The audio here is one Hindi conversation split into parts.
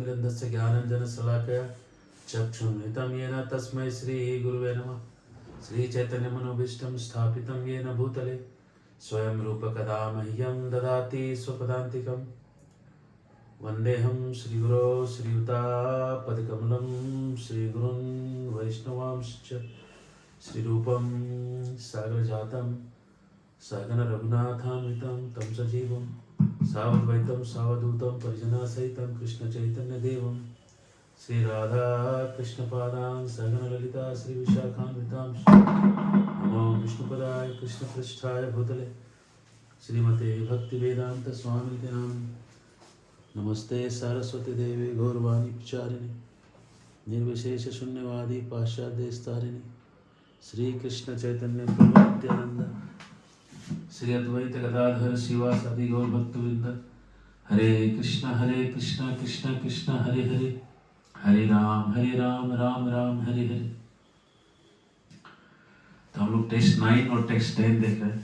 ज्ञानतिमिरन्दस्य ज्ञानञ्जनशलाकया चक्षुरुन्मिलितं येन तस्मै श्रीगुरुवे नमः। श्रीचैतन्यमनोभीष्टं स्थापितं येन भूतले स्वयं रूप कदा मह्यं ददाति स्वपदान्तिकं। वन्देऽहं श्रीगुरो श्रीयुतापदकमलं श्रीगुरुन् वैष्णवांश्च श्रीरूपं सागरजातं सहगण रघुनाथान्वितं तं सजीवं सावद्वैतं सावधूतं परिजनसहितं कृष्णचैतन्यदेवं श्रीराधा कृष्णपादां सहगण ललिता श्रीविशाखान्वितां नमो विष्णुपदाय कृष्णपृष्ठाय भूतले श्रीमते भक्तिवेदांत स्वामिनिते नमस्ते सरस्वती देवी गौरवाणी प्रचारिणे निर्विशेष शून्यवादी पाश्चात्यस्तारिणे श्री कृष्ण चैतन्य प्रभु नित्यानंद श्री अद्वैत गदाधर शिवासादि गौर भक्तवृंद हरे कृष्ण कृष्ण कृष्ण हरे हरे हरे राम राम राम हरे हरे। तो हम लोग टेस्ट 9 और टेस्ट 10 देख रहे हैं।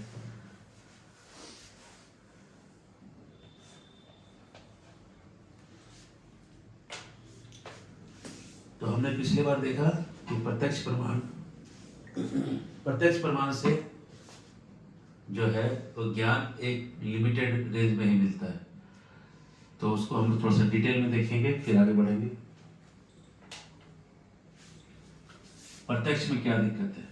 तो हमने पिछली बार देखा कि प्रत्यक्ष प्रमाण से जो है वो ज्ञान एक लिमिटेड रेंज में ही मिलता है। तो उसको हम थोड़ा सा डिटेल में देखेंगे, फिर आगे बढ़ेंगे। प्रत्यक्ष में क्या दिक्कत है?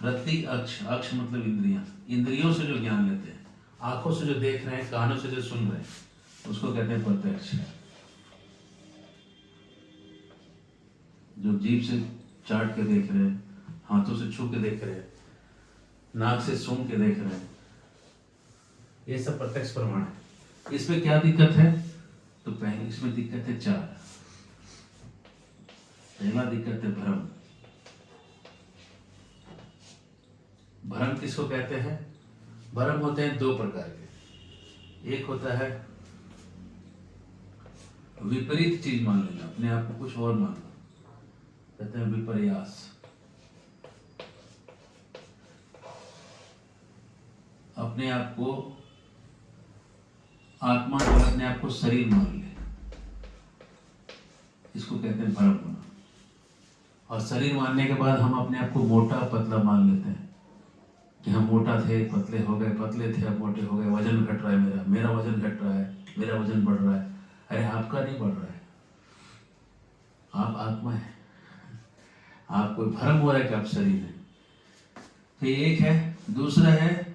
प्रत्येक अक्ष मतलब इंद्रियों से जो ज्ञान लेते हैं, आंखों से जो देख रहे हैं, कानों से जो सुन रहे हैं, उसको कहते हैं प्रत्यक्ष। जो जीभ से चाट के देख रहे हैं, हाथों से छू के देख रहे हैं, नाक से सूंघ के देख रहे हैं, ये सब प्रत्यक्ष प्रमाण है। इसमें क्या दिक्कत है? तो पहले इसमें दिक्कत है 4। पहला दिक्कत है भ्रम। भ्रम किसको कहते हैं? भ्रम होते हैं 2 प्रकार के। एक होता है विपरीत चीज मान लेना, अपने आप को कुछ और मानना, कहते हैं विपर्यास। अपने आप को आत्मा और अपने आप को शरीर मान ले, इसको कहते हैं भ्रम होना। और शरीर मानने के बाद हम अपने आप को मोटा पतला मान लेते हैं कि हम मोटा थे, पतले हो गए, पतले थे अब मोटे हो गए, वजन घट रहा है, मेरा वजन घट रहा है, मेरा वजन बढ़ रहा है। अरे आपका नहीं बढ़ रहा है, आप आत्मा है। आपको भ्रम हो रहा है कि आप शरीर हैं। तो ये एक है। दूसरा है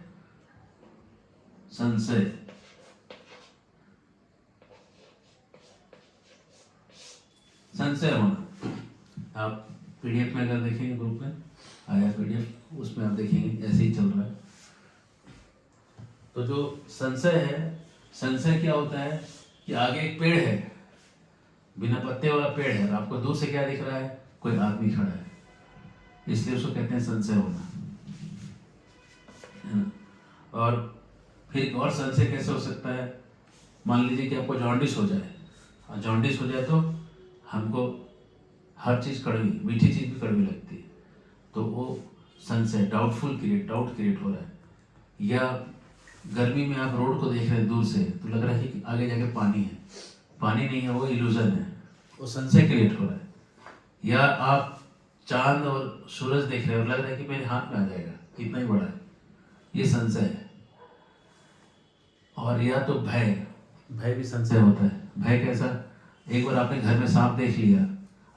संशय। संशय होना। आप पीडीएफ में अगर देखेंगे, ग्रुप में आया पीडीएफ, उसमें आप देखेंगे ऐसे ही चल रहा है। तो जो संशय है, संशय क्या होता है कि आगे एक पेड़ है, बिना पत्ते वाला पेड़ है, और आपको दूर से क्या दिख रहा है? कोई आदमी खड़ा है, इसलिए उसको कहते हैं संशय होना, है ना। और फिर और संशय कैसे हो सकता है? मान लीजिए कि आपको जॉन्डिस हो जाए, और जॉन्डिस हो जाए तो हमको हर चीज़ कड़वी, मीठी चीज़ भी कड़वी लगती है, तो वो संशय, डाउट क्रिएट हो रहा है। या गर्मी में आप रोड को देख रहे हैं दूर से, तो लग रहा है कि आगे जाके पानी है, पानी नहीं है, वो इल्यूजन है, वो संशय क्रिएट हो रहा है। या आप चांद और सूरज देख रहे हैं और लग रहा है कि मेरे हाथ में आ जाएगा, इतना ही बड़ा है, ये संशय है। और या तो भय भी संशय होता है। भय कैसा? एक बार आपने घर में सांप देख लिया,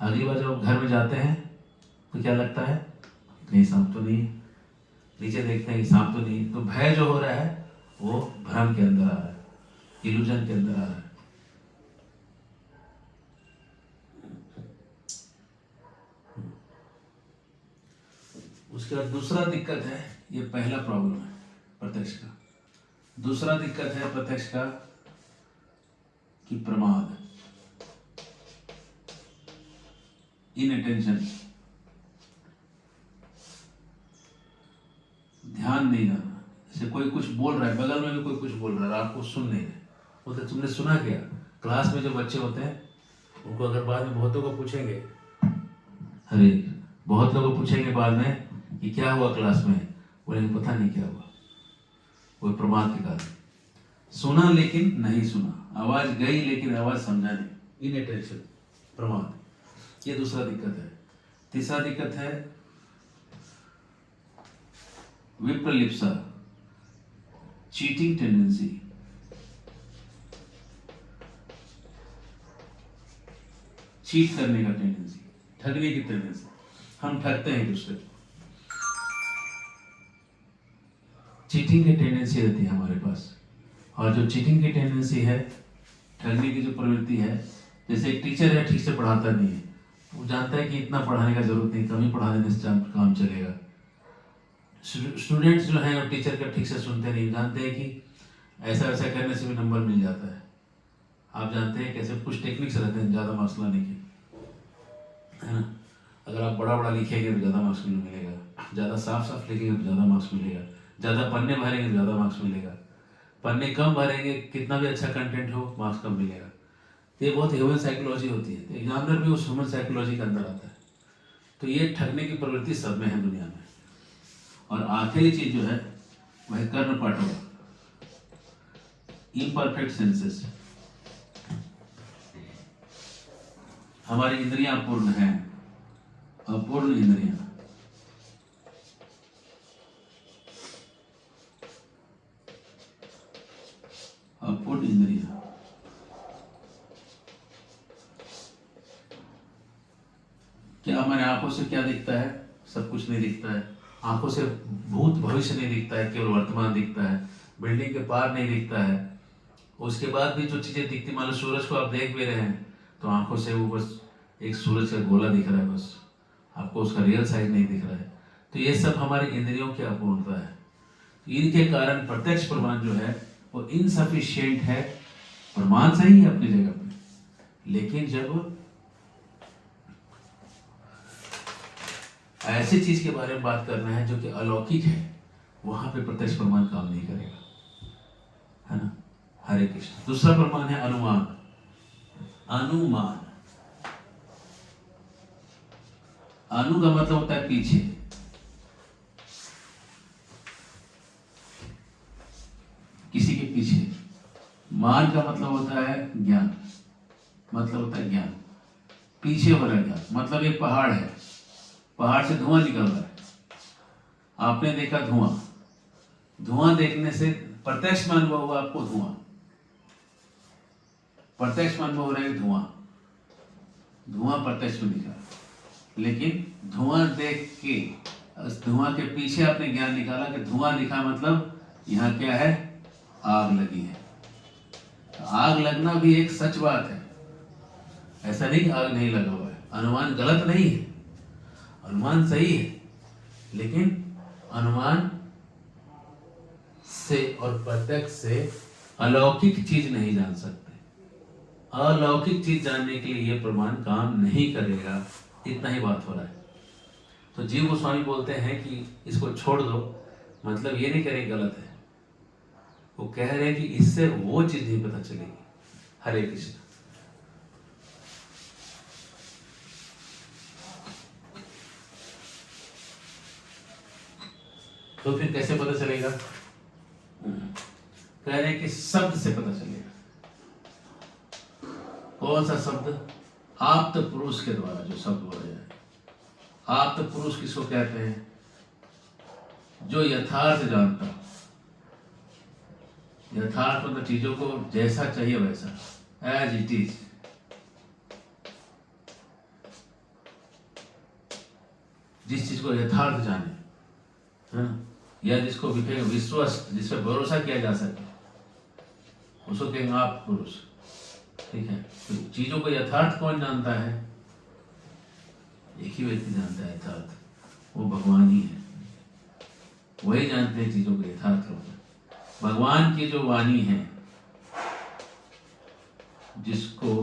अगली बार जब घर में जाते हैं तो क्या लगता है? नहीं, सांप तो नहीं। नीचे देखते हैं कि सांप तो नहीं। तो भय जो हो रहा है वो भ्रम के अंदर आ रहा है, इल्यूजन के अंदर आ रहा है। उसके बाद दूसरा दिक्कत है, ये पहला प्रॉब्लम है प्रत्यक्ष का। दूसरा दिक्कत है प्रत्यक्ष का कि प्रमाद, इनअटेंशन, ध्यान नहीं देना। जैसे कोई कुछ बोल रहा है, बगल में भी कोई कुछ बोल रहा है, आपको सुन नहीं रहे। वो तो तुमने सुना क्या? क्लास में जो बच्चे होते हैं उनको अगर बाद में बहुतों को पूछेंगे, अरे बहुत लोगों को पूछेंगे बाद में कि क्या हुआ क्लास में, बोलेंगे पता नहीं क्या हुआ। वो प्रमाद के कारण। सुना लेकिन नहीं सुना, आवाज गई लेकिन आवाज समझा नहीं, इनअटेंशन, प्रमाद, ये दूसरा दिक्कत है। तीसरा दिक्कत है विप्रलिप्सा, चीटिंग टेंडेंसी। चीट करने का टेंडेंसी, ठगने की टेंडेंसी, हम ठगते हैं दूसरे को। चीटिंग की टेंडेंसी रहती है हमारे पास, और जो चीटिंग की टेंडेंसी है, ठगने की जो प्रवृत्ति है, जैसे एक टीचर है ठीक से पढ़ाता नहीं है, वो जानता है कि इतना पढ़ाने का जरूरत नहीं, कम ही पढ़ा देने से काम चलेगा। स्टूडेंट्स जो हैं वो टीचर का ठीक से सुनते नहीं, जानते हैं कि ऐसा ऐसा करने से भी नंबर मिल जाता है। आप जानते हैं कैसे कुछ टेक्निक्स रहते हैं ज़्यादा मार्क्स लाने के, है ना। अगर आप बड़ा बड़ा लिखेंगे तो ज़्यादा मार्क्स मिलेगा, ज़्यादा साफ साफ लिखेंगे तो ज़्यादा मार्क्स मिलेगा, ज़्यादा पन्ने भरेंगे तो ज़्यादा मार्क्स मिलेगा, पन्ने कम भरेंगे कितना भी अच्छा कंटेंट हो मार्क्स कम मिलेगा। तो ये बहुत ह्यूमन साइकोलॉजी होती है, तो एग्जामिनर भी उस ह्यूमन साइकोलॉजी के अंदर आता है। तो ये ठगने की प्रवृत्ति सब में है दुनिया में। और आखिरी चीज जो है वह कर्ण पाठक, इम्परफेक्ट सेंसेस। हमारी इंद्रियां अपूर्ण हैं, अपूर्ण इंद्रियां। अपूर्ण इंद्रियां क्या हमारे आंखों से क्या दिखता है? सब कुछ नहीं दिखता है। आंखों से भूत भविष्य नहीं दिखता है, केवल वर्तमान दिखता है। बिल्डिंग के पार नहीं दिखता है। उसके बाद भी जो चीजें दिखती, मान लो सूरज को आप देख भी रहे हैं तो आंखों से वो बस एक सूरज का गोला दिख रहा है, बस आपको उसका रियल साइज नहीं दिख रहा है। तो ये सब हमारी इंद्रियों की अपूर्णता है। इनके कारण प्रत्यक्ष प्रमाण जो है वो इनसफिशिएंट है। प्रमाण सही है अपनी जगह पे, लेकिन जब ऐसी चीज के बारे में बात करना है जो कि अलौकिक है, वहां पे प्रत्यक्ष प्रमाण काम नहीं करेगा, है ना। हरे कृष्ण। दूसरा प्रमाण है अनुमान। अनुमान, अनु का मतलब होता है पीछे, किसी के पीछे। मान का मतलब होता है ज्ञान, मतलब होता है ज्ञान, पीछे हो रहा ज्ञान। मतलब एक पहाड़ है, पहाड़ से धुआं निकल रहा है, आपने देखा धुआं, धुआं देखने से प्रत्यक्ष में अनुभव हुआ आपको धुआं, प्रत्यक्ष में अनुभव हो रहा है धुआं, धुआं प्रत्यक्ष में दिखा। लेकिन धुआं देख के, उस धुआं के पीछे आपने ज्ञान निकाला कि धुआं दिखा, मतलब यहाँ क्या है, आग लगी है। तो आग लगना भी एक सच बात है, ऐसा नहीं आग नहीं लगा हुआ है। अनुमान गलत नहीं है, अनुमान सही है, लेकिन अनुमान से और प्रत्यक्ष से अलौकिक चीज नहीं जान सकते। अलौकिक चीज जानने के लिए यह प्रमाण काम नहीं करेगा। इतना ही बात हो रहा है। तो जीव गोस्वामी बोलते हैं कि इसको छोड़ दो, मतलब ये नहीं कह रहे गलत है, वो कह रहे हैं कि इससे वो चीज नहीं पता चलेगी। हरे कृष्ण। तो फिर कैसे पता चलेगा? कह रहे हैं कि शब्द से पता चलेगा। कौन सा शब्द? आप्त पुरुष के द्वारा जो शब्द बोला जाए। आप्त पुरुष किसको कहते हैं? जो यथार्थ जानता, यथार्थ मतलब चीजों को जैसा चाहिए वैसा, एज इट इज। जिस चीज को यथार्थ जाने, है ना, या जिसको विश्वास, जिस पर भरोसा किया जा सके, उसको कहेंगे आप पुरुष। ठीक है। तो चीजों को यथार्थ कौन जानता है? एक ही व्यक्ति जानता है यथार्थ, वो भगवान ही है। वही जानते हैं चीजों को यथार्थ रूप। भगवान की जो वाणी है, जिसको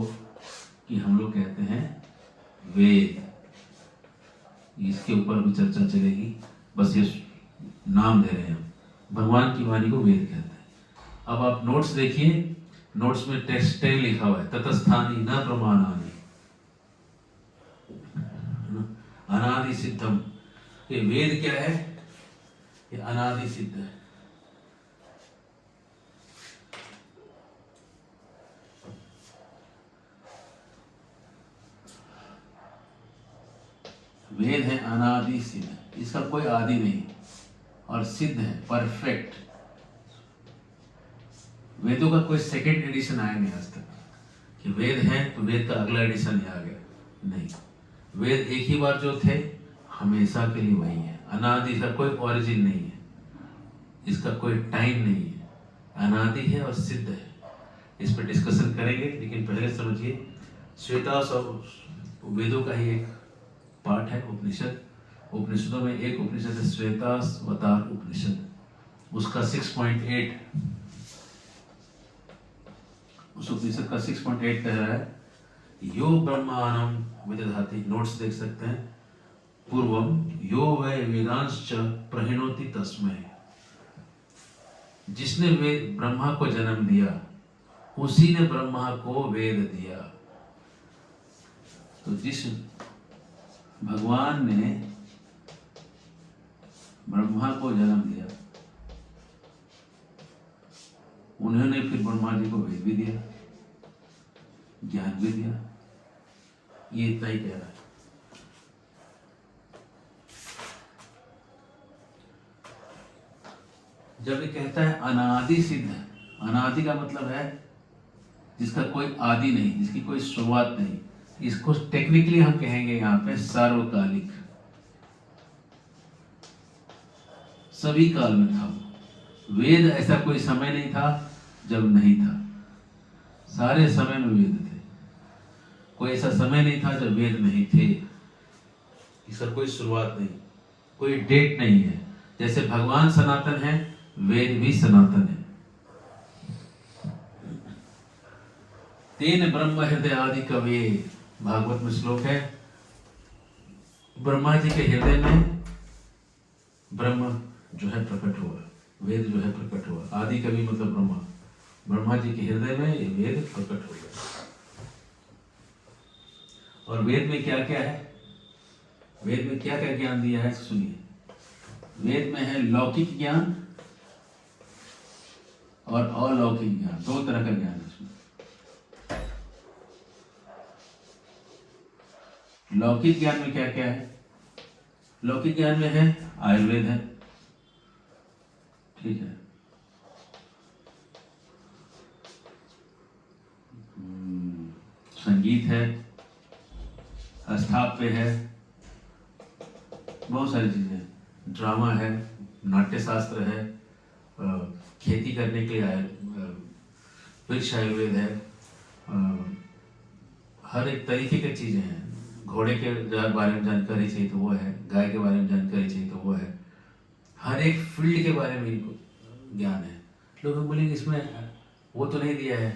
कि हम लोग कहते हैं वेद, इसके ऊपर भी चर्चा चलेगी, बस ये नाम दे रहे हैं हम। भगवान की वाणी को वेद कहते हैं। अब आप नोट्स देखिए, नोट्स में टेक्स्ट लिखा हुआ है, ततस्थानी न प्रमाणानि अनादि सिद्धम। ये वेद क्या है? ये अनादि सिद्ध है। वेद है अनादि सिद्ध, इसका कोई आदि नहीं, और सिद्ध है परफेक्ट। वेदों का कोई सेकंड एडिशन आया नहीं आज तक कि वेद है तो वेद का अगला एडिशन आ गया, नहीं। वेद एक ही बार जो थे हमेशा के लिए वही है। अनादि, इसका कोई ओरिजिन नहीं है, इसका कोई टाइम नहीं है, अनादि है और सिद्ध है। इस पर डिस्कशन करेंगे, लेकिन पहले समझिए श्वेतास और वेदों का ही एक पार्ट है उपनिषद। उपनिषदों में एक उपनिषद है श्वेतावतार उपनिषद, उसका 6.8, उस उपनिषद का 6.8 कह रहा है यो ब्रह्माणं विदधाति, नोट्स देख सकते हैं, पूर्वम यो वै वेदांश्च प्रहिणोति तस्मै, जिसने वेद ब्रह्मा को जन्म दिया उसी ने ब्रह्मा को वेद दिया। तो जिस भगवान ने ब्रह्मा को जन्म दिया उन्होंने फिर ब्रह्मा जी को वेद भी दिया, ज्ञान भी दिया। ये इतना ही कह रहा है। जब ये कहता है अनादि सिद्ध, अनादि का मतलब है जिसका कोई आदि नहीं, जिसकी कोई शुरुआत नहीं। इसको टेक्निकली हम कहेंगे यहाँ पे सार्वकालिक, सभी काल में था वो। वेद ऐसा कोई समय नहीं था जब नहीं था, सारे समय में वेद थे। कोई ऐसा समय नहीं था जब वेद नहीं थे। इसका कोई शुरुआत नहीं, कोई डेट नहीं है। जैसे भगवान सनातन है, वेद भी सनातन है। तेन ब्रह्म हृदय आदि कवि, भागवत में श्लोक है, ब्रह्मा जी के हृदय में ब्रह्म जो है प्रकट हुआ, वेद जो है प्रकट हुआ। आदि कवि मतलब ब्रह्मा, ब्रह्मा जी के हृदय में ये वेद प्रकट हो गया। और वेद में क्या क्या है, वेद में क्या क्या ज्ञान दिया है सुनिए। वेद में है लौकिक ज्ञान और अलौकिक ज्ञान, दो तरह का ज्ञान है इसमें। लौकिक ज्ञान में क्या क्या है? लौकिक ज्ञान में है आयुर्वेद है, ठीक है, संगीत है, स्थापत्य है, बहुत सारी चीजें, ड्रामा है, नाट्य शास्त्र है, खेती करने के लिए वृक्ष आयुर्वेद है, हर एक तरीके की चीजें हैं। घोड़े के बारे में जानकारी चाहिए तो वो है, गाय के बारे में जानकारी चाहिए तो वो है, हर एक फील्ड के बारे में इनको ज्ञान है। लोग बोलेंगे इसमें वो तो नहीं दिया है,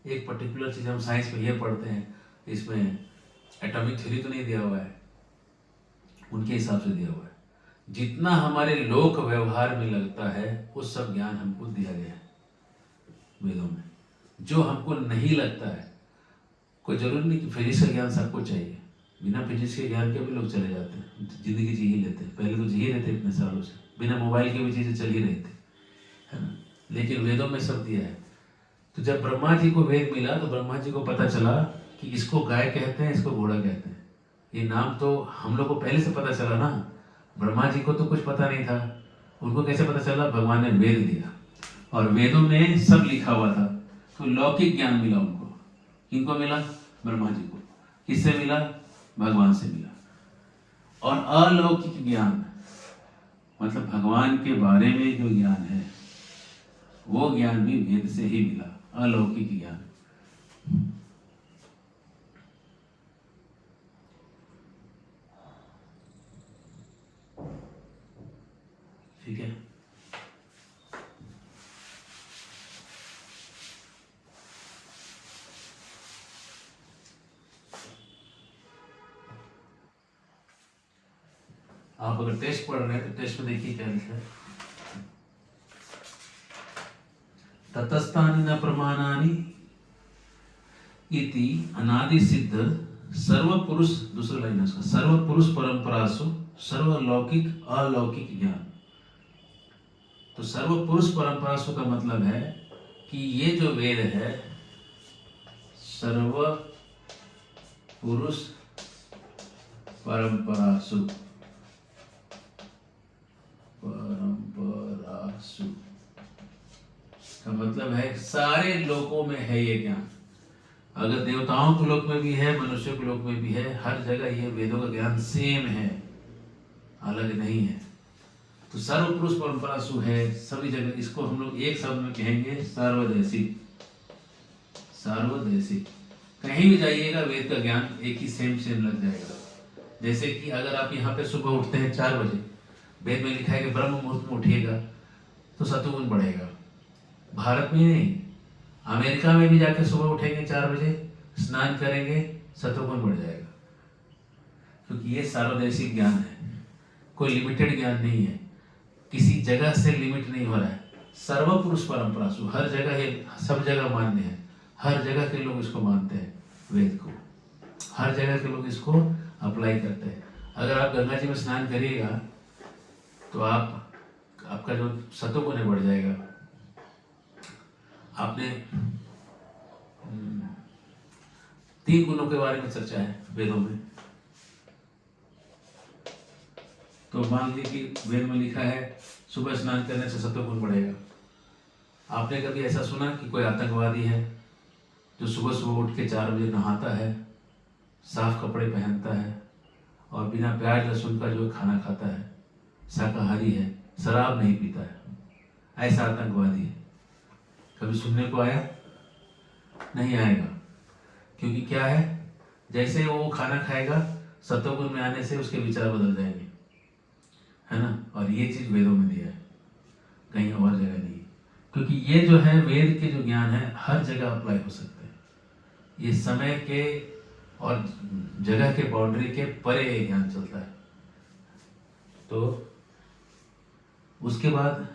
एक पर्टिकुलर चीज़ हम साइंस में ये पढ़ते हैं, इसमें एटॉमिक थ्योरी तो नहीं दिया हुआ है, उनके हिसाब से दिया हुआ है। जितना हमारे लोक व्यवहार में लगता है वो सब ज्ञान हमको दिया गया है वेदों में। जो हमको नहीं लगता है, कोई जरूरी नहीं कि फिजिक्स का ज्ञान सबको चाहिए, बिना फिजिक्स के ज्ञान के भी लोग चले जाते हैं, जिंदगी जी ही लेते हैं। पहले तो जी ही रहते इतने सालों से, बिना मोबाइल के भी चीज़ें चल ही रही थी, है ना। लेकिन वेदों में सब दिया है। तो जब ब्रह्मा जी को वेद मिला तो ब्रह्मा जी को पता चला कि इसको गाय कहते हैं, इसको घोड़ा कहते हैं। ये नाम तो हम लोग को पहले से पता चला ना, ब्रह्मा जी को तो कुछ पता नहीं था। उनको कैसे पता चला? भगवान ने वेद दिया और वेदों में सब लिखा हुआ था। तो लौकिक ज्ञान मिला उनको। किनको मिला? ब्रह्मा जी को। किससे मिला? भगवान से मिला। और अलौकिक ज्ञान मतलब भगवान के बारे में जो ज्ञान है वो ज्ञान भी वेद से ही मिला, अलौकिक ज्ञान। ठीक है। आप अगर टेस्ट पढ़ रहे हैं तो टेस्ट में देखिए क्या लिखा है। ततस्थानि न प्रमाणानि इति अनादि सिद्ध सर्व पुरुष, दूसरा लाइन है उसका, सर्व पुरुष परंपरासु सर्वलौकिक अलौकिक ज्ञान। तो सर्व पुरुष परंपरासु का मतलब है कि ये जो वेद है सर्व पुरुष परंपरासु, परंपरासु का मतलब है सारे लोकों में है ये ज्ञान। अगर देवताओं के लोक में भी है, मनुष्यों के लोक में भी है, हर जगह ये वेदों का ज्ञान सेम है, अलग नहीं है। तो सर्वपुरुष परंपरासु है सभी जगह। इसको हम लोग एक शब्द में कहेंगे सर्वदैशिक। सर्वदैशिक, कहीं भी जाइएगा वेद का ज्ञान एक ही सेम लग जाएगा। जैसे कि अगर आप यहाँ पे सुबह उठते हैं 4 बजे, वेद में लिखा है कि ब्रह्म मुहूर्त में उठिएगा तो सत्वगुण बढ़ेगा। भारत में नहीं, अमेरिका में भी जाके सुबह उठेंगे 4 बजे, स्नान करेंगे, सत्वगुण बढ़ जाएगा। क्योंकि ये सार्वदेशिक ज्ञान है, कोई लिमिटेड ज्ञान नहीं है, किसी जगह से लिमिट नहीं हो रहा है। सर्वपुरुष परंपरासु, हर जगह ये सब जगह मान्य है, हर जगह के लोग इसको मानते हैं वेद को, हर जगह के लोग इसको अप्लाई करते हैं। अगर आप गंगा जी में स्नान करिएगा तो आपका जो सत्वगुण है बढ़ जाएगा। आपने 3 गुणों के बारे में चर्चा है वेदों में। तो मान लीजिए कि वेद में लिखा है सुबह स्नान करने से सत्वगुण बढ़ेगा। आपने कभी ऐसा सुना कि कोई आतंकवादी है जो सुबह सुबह उठ के 4 बजे नहाता है, साफ कपड़े पहनता है और बिना प्याज लहसुन का जो खाना खाता है, शाकाहारी है, शराब नहीं पीता है, ऐसा आतंकवादी है? कभी सुनने को आया? नहीं आएगा। क्योंकि क्या है, जैसे वो खाना खाएगा सत्वगुण में आने से उसके विचार बदल जाएंगे, है ना। और ये चीज वेदों में दिया है, कहीं और जगह नहीं। क्योंकि ये जो है वेद के जो ज्ञान है हर जगह अप्लाई हो सकते हैं। ये समय के और जगह के बाउंड्री के परे ये ज्ञान चलता है। तो उसके बाद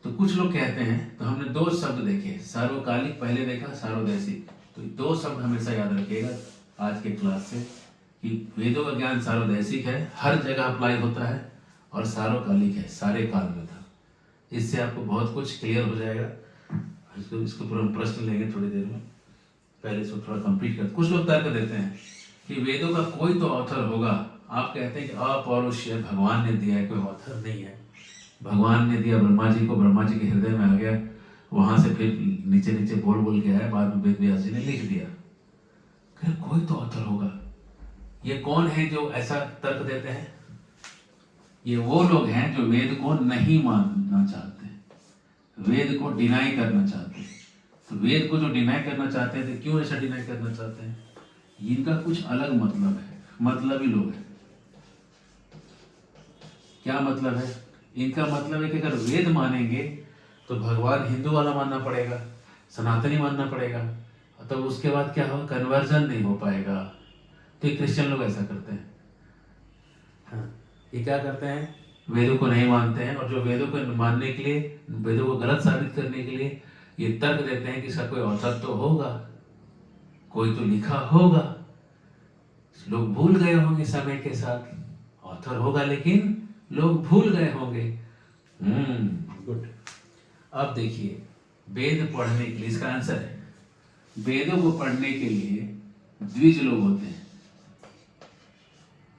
तो कुछ लोग कहते हैं, तो हमने 2 शब्द देखे, सार्वकालिक पहले देखा, सार्वदैशिक। तो 2 शब्द हमेशा याद रखिएगा आज के क्लास से कि वेदों का ज्ञान सार्वदैशिक है, हर जगह अप्लाई होता है, और सार्वकालिक है, सारे काल में था। इससे आपको बहुत कुछ क्लियर हो जाएगा। इसको पूरा हम प्रश्न लेंगे थोड़ी देर में, पहले इसको थोड़ा कंप्लीट कर। कुछ लोग तर्क देते हैं कि वेदों का कोई तो ऑथर होगा। आप कहते हैं कि अपौरुषीय, भगवान ने दिया है, कोई ऑथर नहीं है। भगवान ने दिया ब्रह्मा जी को, ब्रह्मा जी के हृदय में आ गया, वहां से फिर नीचे नीचे बोल बोल के आया, बाद में वेद व्यास जी ने लिख दिया। कोई तो ऑथर होगा। ये कौन है जो ऐसा तर्क देते हैं? ये वो लोग हैं जो वेद को नहीं मानना चाहते, वेद को डिनाई करना चाहते हैं। तो वेद को जो डिनाई करना चाहते हैं, तो क्यों ऐसा डिनाई करना चाहते हैं? इनका कुछ अलग मतलब है, मतलबी लोग हैं। क्या मतलब है इनका? मतलब है कि अगर वेद मानेंगे तो भगवान हिंदू वाला मानना पड़ेगा, सनातनी मानना पड़ेगा, तब उसके बाद क्या होगा? कन्वर्जन नहीं हो पाएगा। तो ये क्रिश्चियन लोग ऐसा करते हैं। हाँ, ये क्या करते हैं? वेदों को नहीं मानते हैं, और जो वेदों को मानने के लिए, वेदों को गलत साबित करने के लिए ये तर्क देते हैं कि इसका कोई ऑथर तो होगा, कोई तो लिखा होगा, लोग भूल गए होंगे समय के साथ। ऑथर होगा लेकिन लोग भूल गए होंगे। गुड। अब देखिए, वेद पढ़ने के लिए, इसका आंसर है, वेदों को पढ़ने के लिए द्विज लोग होते हैं,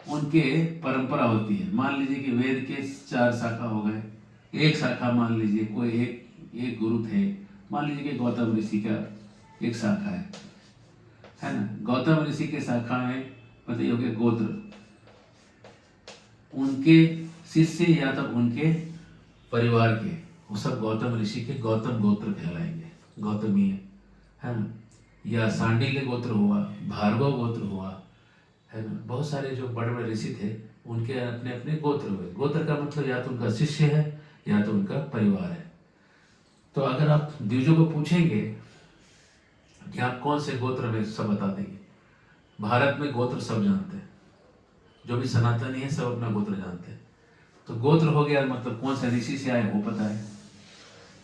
उनके परंपरा होती है। मान लीजिए कि वेद के 4 शाखा हो गए, एक शाखा मान लीजिए कोई एक गुरु थे, मान लीजिए कि गौतम ऋषि का एक शाखा है ना। गौतम ऋषि के शाखा में मतलब ये हो गया गोत्र, उनके शिष्य या तो उनके परिवार के, वो सब गौतम ऋषि के गौतम गोत्र कहलाएंगे, गौतमीय, है ना। या सांडिल्य गोत्र हुआ, भार्गव गोत्र हुआ, है ना। बहुत सारे जो बड़े बड़े ऋषि थे उनके अपने अपने गोत्र हुए। गोत्र का मतलब या तो उनका शिष्य है या तो उनका परिवार है। तो अगर आप द्विजों को पूछेंगे कि आप कौन से गोत्र में, सब बता देंगे। भारत में गोत्र सब जानते हैं, जो भी सनातनी है सब अपना गोत्र जानते हैं। तो गोत्र हो गया मतलब कौन से ऋषि से आए वो पता है।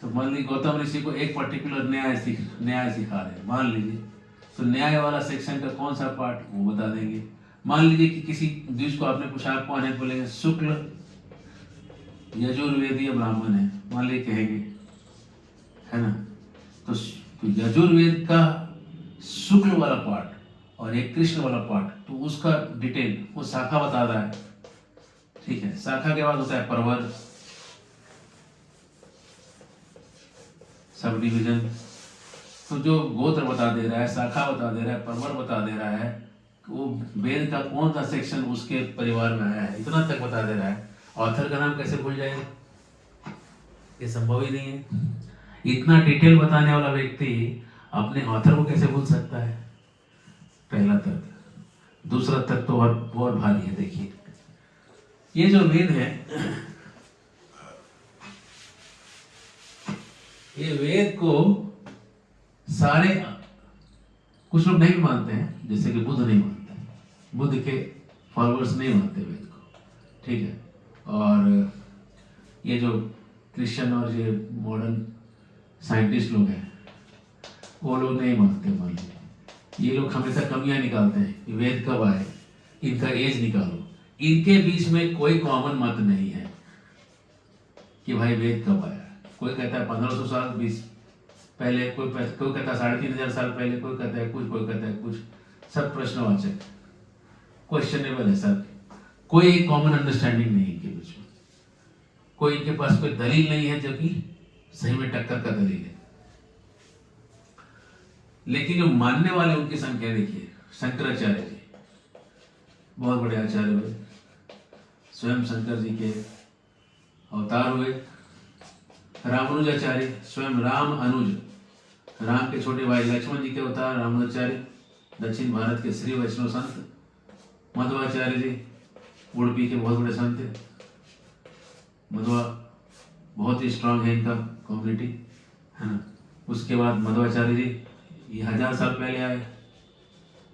तो मान लीजिए गौतम ऋषि को एक पर्टिकुलर न्याय सिखा रहे हैं, मान लीजिए, तो न्याय वाला सेक्शन का कौन सा पार्ट वो बता देंगे। मान लीजिए कि किसी द्विज को आपने पूछा आप कौन है, बोलेंगे शुक्ल यजुर्वेदीय ब्राह्मण है, मान ली कहेंगे, है ना। तो यजुर्वेद का शुक्ल वाला पार्ट और एक कृष्ण वाला पार्ट, तो उसका डिटेल वो शाखा बता रहा है, ठीक है। शाखा के बाद होता है परवर, सब डिवीजन। तो जो गोत्र बता दे रहा है, शाखा बता दे रहा है, परवर बता दे रहा है, वो वेद का कौन सा सेक्शन उसके परिवार में आया है, इतना तक बता दे रहा है। ऑथर का नाम कैसे भूल जाएगा, ये संभव ही नहीं है। इतना डिटेल बताने वाला व्यक्ति अपने ऑथर को कैसे भूल सकता है, पहला तर्क। दूसरा तर्क तो और भारी है। देखिए ये जो वेद है, ये वेद को सारे, कुछ लोग नहीं मानते हैं, जैसे कि बुद्ध नहीं मानते, बुद्ध के फॉलोअर्स नहीं मानते वेद को, ठीक है। और ये जो क्रिश्चियन और ये मॉडर्न साइंटिस्ट लोग हैं, वो लोग नहीं मानते। मान लीजिए ये लोग हमेशा कमियां निकालते हैं कि वेद कब आए, इनका एज निकालो। इनके बीच में कोई कॉमन मत नहीं है कि भाई वेद कब आया। कोई कहता है 1500 साल 20 पहले, कोई कहता है 3500 साल पहले, कोई कहता है कुछ, कोई कहता है कुछ। सब प्रश्नवाचक, क्वेश्चनेबल है सब। कोई एक कॉमन अंडरस्टैंडिंग नहीं इनके बीच में, कोई इनके पास कोई दलील नहीं है जो कि सही में टक्कर का दलील है। लेकिन जो मानने वाले उनकी संख्या देखिए, शंकराचार्य जी बहुत बड़े आचार्य हुए, स्वयं शंकर जी के अवतार हुए। रामानुजाचार्य स्वयं राम अनुज, राम के छोटे भाई लक्ष्मण जी के अवतार रामानुजाचार्य, दक्षिण भारत के श्री वैष्णव संत। मध्वाचार्य जी उड़पी के बहुत बड़े संत थे। मध्वा बहुत ही स्ट्रांग है इनका कम्युनिटी, है ना। उसके बाद मध्वाचार्य जी ये 1000 साल पहले आए,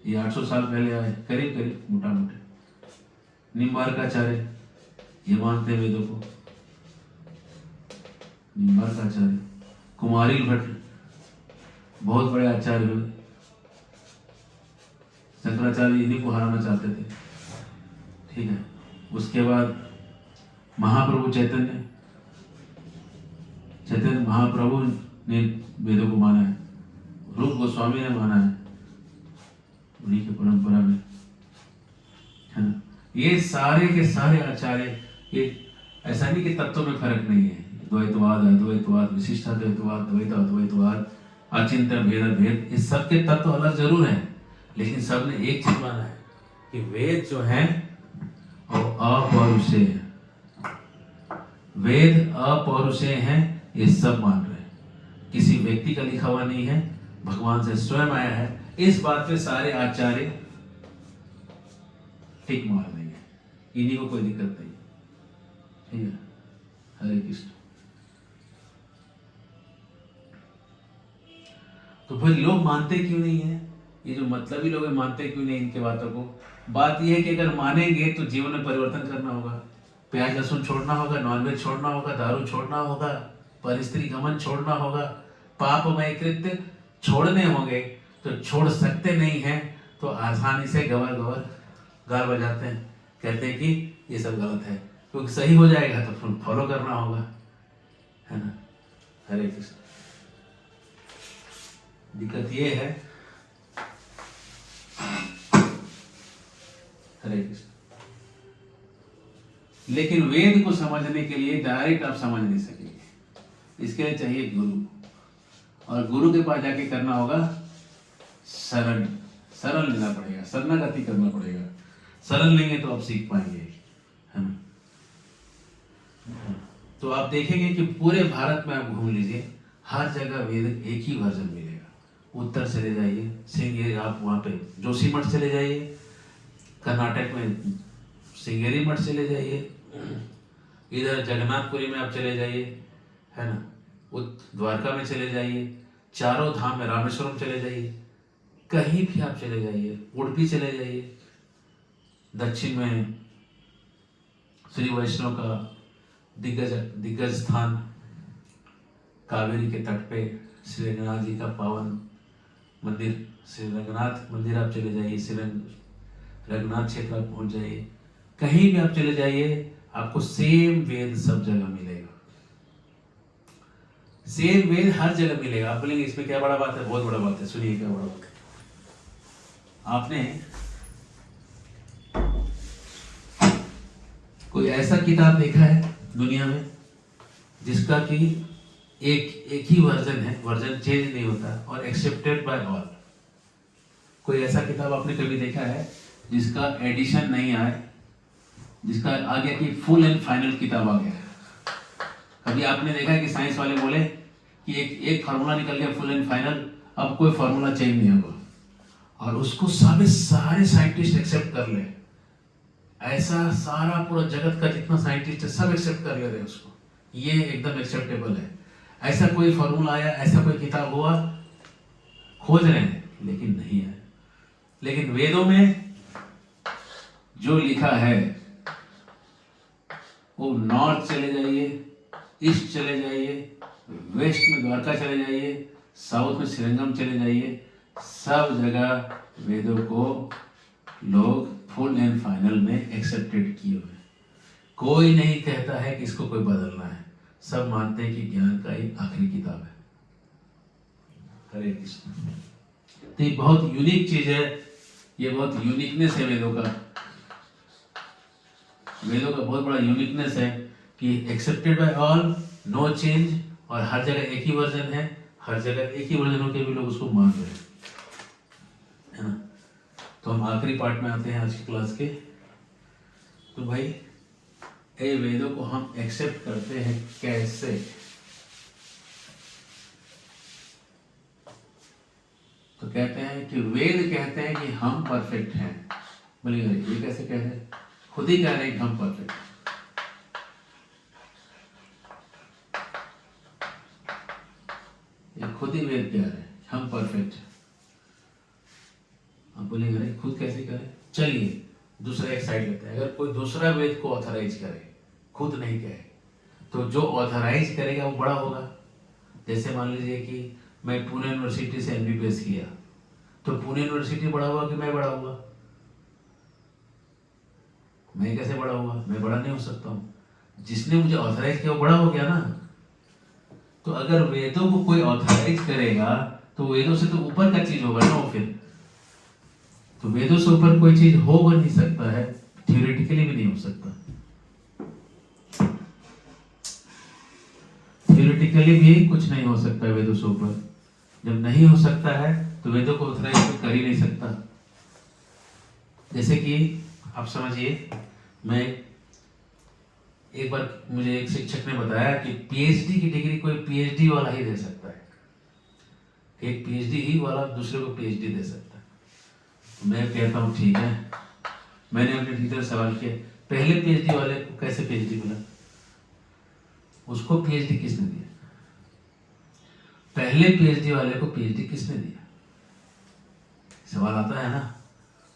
ये 800 साल पहले आए, करीब करीब मोटा मोटे। निम्बार्काचार्य ये मानते वेदों को, निम्बार्काचार्य। कुमारिल भट्ट बहुत बड़े आचार्य हुए। शंकराचार्य इन्हीं को हराना चाहते थे, ठीक है। उसके बाद महाप्रभु चैतन्य महाप्रभु ने वेदों को माना है। रूप गोस्वामी ने माना है, उन्हीं की परंपरा में, है ना। ये सारे के सारे आचार्य, ये ऐसा नहीं कि तत्वों में फर्क नहीं है। द्वैतवाद, अद्वैतवाद, विशिष्टाद्वैतवाद, द्वैत अद्वैतवाद, अचिंत्य भेद भेद, इस सब के तत्व अलग जरूर हैं, लेकिन सब ने एक चीज माना है कि वेद जो है वो अपौरुषेय है। वेद अपौरुषेय हैं, ये सब मान रहे हैं। किसी व्यक्ति का लिखा हुआ नहीं है, भगवान से स्वयं आया है। इस बात पे सारे आचार्य ठीक मार देंगे, इन्हीं को कोई दिक्कत नहीं, ठीक है। हरे कृष्ण। तो भाई लोग मानते क्यों नहीं है, ये जो मतलबी लोग हैं मानते क्यों नहीं इनके बातों को। बात यह है कि अगर मानेंगे तो जीवन में परिवर्तन करना होगा। प्याज लहसुन छोड़ना होगा, नॉनवेज छोड़ना होगा, दारू छोड़ना होगा, परस्त्री गमन छोड़ना होगा, पापमय कृत्य छोड़ने होंगे। तो छोड़ सकते नहीं हैं तो आसानी से गवर गवर गाल बजाते हैं, कहते हैं कि ये सब गलत है, क्योंकि सही हो जाएगा तो फिर फॉलो करना होगा, है ना। हरे कृष्ण। दिक्कत ये है, हरे कृष्ण। लेकिन वेद को समझने के लिए डायरेक्ट आप समझ नहीं सकेंगे, इसके लिए चाहिए गुरु, और गुरु के पास जाके करना होगा शरण। शरण लेना पड़ेगा, शरणागति करना पड़ेगा। शरण लेंगे तो आप सीख पाएंगे, है ना। तो आप देखेंगे कि पूरे भारत में आप घूम लीजिए, हर जगह वेद एक ही वर्जन मिलेगा। उत्तर चले जाइए, श्रृंगेरी, आप वहाँ पे जोशीमठ चले जाइए, कर्नाटक में श्रृंगेरी मठ चले जाइए, इधर जगन्नाथपुरी में आप चले जाइए, है ना, द्वारका में चले जाइए, चारों धाम में रामेश्वरम चले जाइए, कहीं भी आप चले जाइए, उड़पी चले जाइए, दक्षिण में श्री वैष्णव का दिग्गज स्थान कावेरी के तट पे श्री रंगनाथ जी का पावन मंदिर, श्री रंगनाथ मंदिर आप चले जाइए, श्री रंगनाथ क्षेत्र आप पहुंच जाइए, कहीं भी आप चले जाइए, आपको सेम वेद सब जगह मिलेगा, सेम वेद हर जगह मिलेगा। आप बोलेंगे इसमें क्या बड़ा बात है? बहुत बड़ा बात है, सुनिए क्या बड़ा बात है। आपने कोई ऐसा किताब देखा है दुनिया में जिसका कि एक ही वर्जन है, वर्जन चेंज नहीं होता और एक्सेप्टेड बाय ऑल? कोई ऐसा किताब आपने कभी देखा है जिसका एडिशन नहीं आए, जिसका आ गया कि फुल एंड फाइनल किताब आ गया? कभी आपने देखा है कि साइंस वाले बोले कि एक फार्मूला निकल गया फुल एंड फाइनल, अब कोई फार्मूला चेंज नहीं होगा, और उसको सारे साइंटिस्ट एक्सेप्ट कर ले? ऐसा सारा पूरा जगत का जितना साइंटिस्ट है सब एक्सेप्ट कर ले रहे उसको, ये एकदम एक्सेप्टेबल है। ऐसा कोई फार्मूला आया, ऐसा कोई किताब हुआ? खोज रहे हैं लेकिन नहीं है। लेकिन वेदों में जो लिखा है वो नॉर्थ चले जाइए, ईस्ट चले जाइए, वेस्ट में द्वारका चले जाइए, साउथ में श्रीरंगम चले जाइए, सब जगह वेदों को लोग फुल एंड फाइनल में एक्सेप्टेड किए हुए। कोई नहीं कहता है कि इसको कोई बदलना है, सब मानते हैं कि ज्ञान का एक आखिरी किताब है। हरे कृष्ण। तो ये बहुत यूनिक चीज है, ये बहुत यूनिकनेस है वेदों का। वेदों का बहुत बड़ा यूनिकनेस है कि accepted by all, no change, और हर जगह एक ही वर्जन है, हर जगह एक ही वर्जन होकर भी लोग उसको मान रहे हैं, है ना। तो हम आखिरी पार्ट में आते हैं आज की क्लास के। तो भाई ये वेदों को हम एक्सेप्ट करते हैं कैसे? तो कहते हैं कि वेद कहते हैं कि हम परफेक्ट हैं। बोलिए ये कैसे कह रहे हैं? खुद ही कह रहे हैं कि हम परफेक्ट हैं। ये खुद ही वेद कह रहे हैं हम परफेक्ट हैं। आप बोलेंगे खुद कैसे करें? चलिए दूसरा एक साइड लेते हैं। अगर कोई दूसरा वेद को ऑथराइज करे, खुद नहीं कहे, तो जो ऑथराइज करेगा वो बड़ा होगा। जैसे मान लीजिए कि मैं पुणे यूनिवर्सिटी से एमबीबीएस किया, तो पुणे यूनिवर्सिटी बड़ा हुआ कि मैं बड़ा हुआ? मैं कैसे बड़ा हुआ? मैं बड़ा नहीं हो सकता हूँ। जिसने मुझे ऑथराइज किया वो बड़ा हो गया ना। तो अगर वेदों को कोई ऑथराइज करेगा तो वेदों से तो ऊपर का चीज होगा ना वो। फिर तो वेदों से ऊपर कोई चीज हो नहीं सकता है, थ्योरेटिकली भी नहीं हो सकता। थ्योरेटिकली भी कुछ नहीं हो सकता है वेदों से ऊपर। जब नहीं हो सकता है तो वेदों को ऑथराइज तो कर ही नहीं सकता। जैसे कि आप समझिए, मैं एक बार मुझे एक शिक्षक ने बताया कि पीएचडी की डिग्री कोई पीएचडी वाला ही दे सकता है, एक पीएचडी ही वाला दूसरे को पीएचडी दे सकता है। तो मैं कहता हूँ ठीक है। मैंने अपने टीचर से सवाल किया, पहले पीएचडी वाले को कैसे पीएचडी मिला? उसको पीएचडी किसने दिया? पहले पीएचडी वाले को पीएचडी किसने दिया? सवाल आता है ना।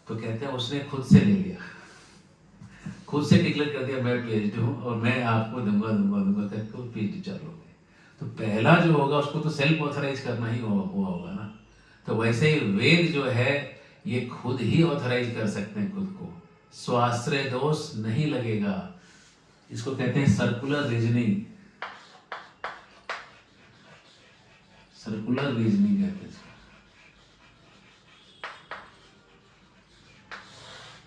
तो कहते हैं उसने खुद से ले लिया, खुद से डिक्लेयर कर दिया मैं पीएचडी हूँ और मैं आपको दूंगा करके पीएचडी चालू हो गई। तो पहला जो होगा उसको तो सेल्फ ऑथराइज करना ही हुआ होगा ना। तो वैसे ही वेद जो है ये खुद ही ऑथराइज कर सकते हैं खुद को, स्वाश्रय दोष नहीं लगेगा। इसको कहते हैं सर्कुलर रीजनिंग, सर्कुलर रीजनिंग कहते हैं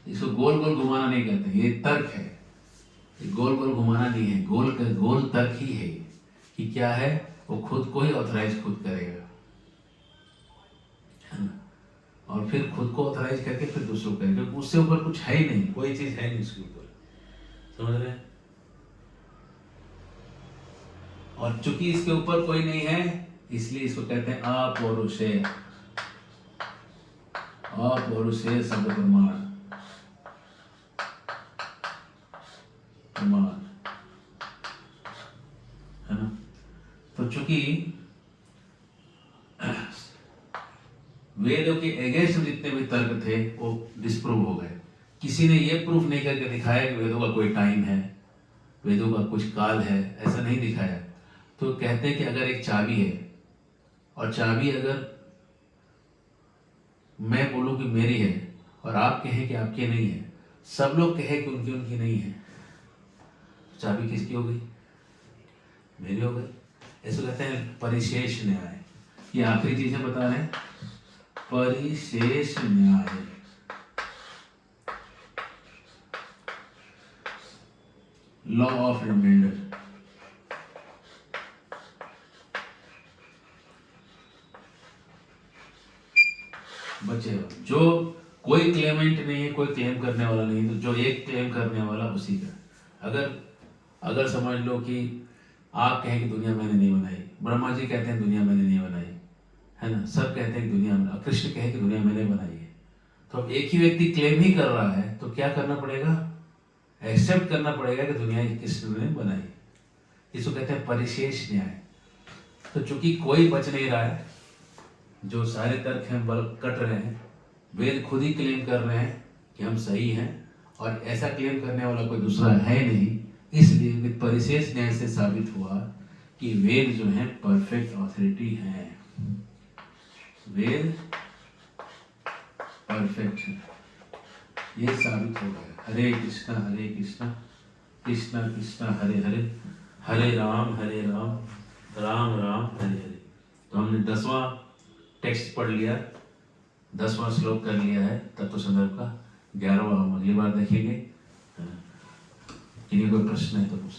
इसको गोल गोल घुमाना नहीं कहते, ये तर्क है। ये गोल गोल घुमाना नहीं है, गोल तर्क ही है कि क्या है, वो खुद को ही ऑथराइज खुद करेगा, है ना। और फिर खुद को ऑथराइज करके फिर दूसरों को करेगा। उससे ऊपर कुछ है ही नहीं, कोई चीज है नहीं उसके ऊपर, समझ रहे हैं। और चूंकि इसके ऊपर कोई नहीं है इसलिए इसको कहते हैं अपौरुषेय। अपौरुषेय शब्द प्रमाण, है ना। तो चूंकि वेदों के अगेंस्ट जितने भी तर्क थे वो डिस्प्रूव हो गए। किसी ने ये प्रूफ नहीं करके दिखाया कि वेदों का कोई टाइम है, वेदों का कुछ काल है, ऐसा नहीं दिखाया। तो कहते हैं कि अगर एक चाबी है और चाबी अगर मैं बोलूं कि मेरी है और आप कहें कि आपकी नहीं है, सब लोग कहे कि उनकी नहीं है, चाबी किसकी हो गई? मेरी हो गई। इसको कहते हैं परिशेष न्याय। ये आखिरी चीजें बता रहे हैं, परिशेष न्याय। Law of remainder. बचे जो कोई क्लेमेंट नहीं है, कोई क्लेम करने वाला नहीं, तो जो एक क्लेम करने वाला उसी का। अगर समझ लो कि आप कहें कि दुनिया मैंने नहीं बनाई, ब्रह्मा जी कहते हैं दुनिया मैंने नहीं बनाई, है ना, सब कहते हैं कि दुनिया, कृष्ण कहे कि दुनिया मैंने बनाई है, तो अब एक ही व्यक्ति क्लेम ही कर रहा है, तो क्या करना पड़ेगा? एक्सेप्ट करना पड़ेगा कि दुनिया कृष्ण ने बनाई। इसको कहते हैं परिशेष न्याय। तो चूंकि कोई बच नहीं रहा है, जो सारे तर्क हैं बल कट रहे हैं, वेद खुद ही क्लेम कर रहे हैं कि हम सही हैं, और ऐसा क्लेम करने वाला कोई दूसरा है नहीं, इसलिए परिशेष न्याय से साबित हुआ कि वेद जो है परफेक्ट ऑथोरिटी है, वेद परफेक्ट है, ये साबित हो गया। हरे कृष्णा कृष्णा कृष्णा हरे हरे, हरे राम राम राम हरे हरे। तो हमने 10वां टेक्स्ट पढ़ लिया, 10वां श्लोक कर लिया है तत्व संदर्भ का। 11वां हम अगली बार देखेंगे। किन्हीं कोई प्रश्न है तो पूछ।